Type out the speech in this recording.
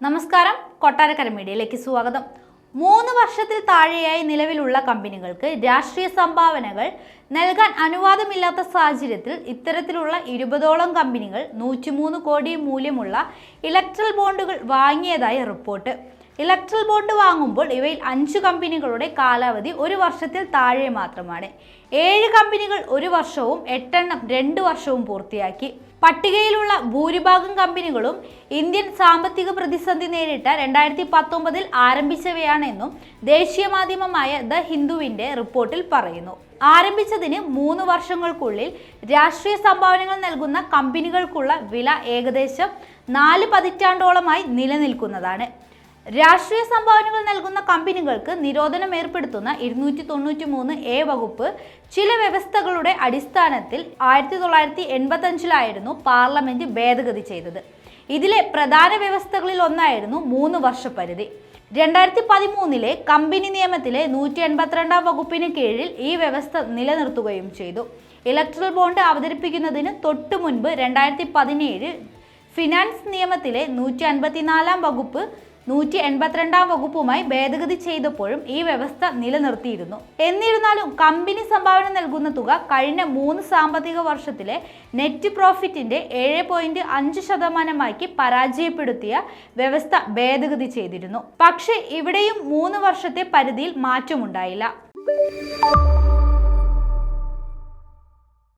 നമസ്കാരം, കൊട്ടാരക്കര മീഡിയയിലേക്ക് സ്വാഗതം. 3 വർഷത്തിൽ താഴെയായി നിലവിലുള്ള കമ്പനികൾക്ക് രാഷ്ട്രീയ സംഭാവനകൾ നൽകാൻ അനുവാദമില്ലാത്ത സാഹചര്യത്തിൽ ഇത്തരത്തിലുള്ള 20ഓളം കമ്പനികൾ 103 കോടി മൂല്യമുള്ള ഇലക്ട്രൽ ബോണ്ടുകൾ വാങ്ങിയതായി റിപ്പോർട്ട്. ഇലക്ട്രൽ ബോണ്ട് വാങ്ങുമ്പോൾ ഇവയിൽ 5 കമ്പനികളുടെ കാലാവധി 1 വർഷത്തിൽ താഴെ മാത്രമാണ്. 7 കമ്പനികൾ 1 വർഷവും 8 എണ്ണം 2 വർഷവും പൂർത്തിയാക്കി. പട്ടികയിലുള്ള ഭൂരിഭാഗം കമ്പനികളും ഇന്ത്യൻ സാമ്പത്തിക പ്രതിസന്ധി നേരിട്ട 2019 ആരംഭിച്ചവയാണെന്നും ദേശീയ മാധ്യമമായ ദ ഹിന്ദുവിന്റെ റിപ്പോർട്ടിൽ പറയുന്നു. ആരംഭിച്ചതിന് 3 വർഷങ്ങൾക്കുള്ളിൽ രാഷ്ട്രീയ സംഭാവനകൾ നൽകുന്ന കമ്പനികൾക്കുള്ള വില ഏകദേശം 4 പതിറ്റാണ്ടോളമായി നിലനിൽക്കുന്നതാണ്. രാഷ്ട്രീയ സംഭാവനകൾ നൽകുന്ന കമ്പനികൾക്ക് നിരോധനം ഏർപ്പെടുത്തുന്ന 293A വകുപ്പ് ചില വ്യവസ്ഥകളുടെ അടിസ്ഥാനത്തിൽ 1985 പാർലമെന്റ് ഭേദഗതി ചെയ്തത്. ഇതിലെ പ്രധാന വ്യവസ്ഥകളിൽ ഒന്നായിരുന്നു 3 വർഷ പരിധി. 2013 കമ്പനി നിയമത്തിലെ 182 വകുപ്പിന് കീഴിൽ ഈ വ്യവസ്ഥ നിലനിർത്തുകയും ചെയ്തു. ഇലക്ട്രൽ ബോണ്ട് അവതരിപ്പിക്കുന്നതിന് തൊട്ടു മുൻപ് 2017 ഫിനാൻസ് നിയമത്തിലെ 154 വകുപ്പ് 182 വകുപ്പുമായി ഭേദഗതി ചെയ്തപ്പോഴും ഈ വ്യവസ്ഥ നിലനിർത്തിയിരുന്നു. എന്നിരുന്നാലും കമ്പനി സംഭാവന നൽകുന്ന തുക കഴിഞ്ഞ 3 സാമ്പത്തിക വർഷത്തിലെ നെറ്റ് പ്രോഫിറ്റിന്റെ 7.5% പരാജയപ്പെടുത്തിയ വ്യവസ്ഥ ഭേദഗതി ചെയ്തിരുന്നു. പക്ഷേ ഇവിടെയും 3 വർഷത്തെ പരിധിയിൽ മാറ്റമുണ്ടായില്ല.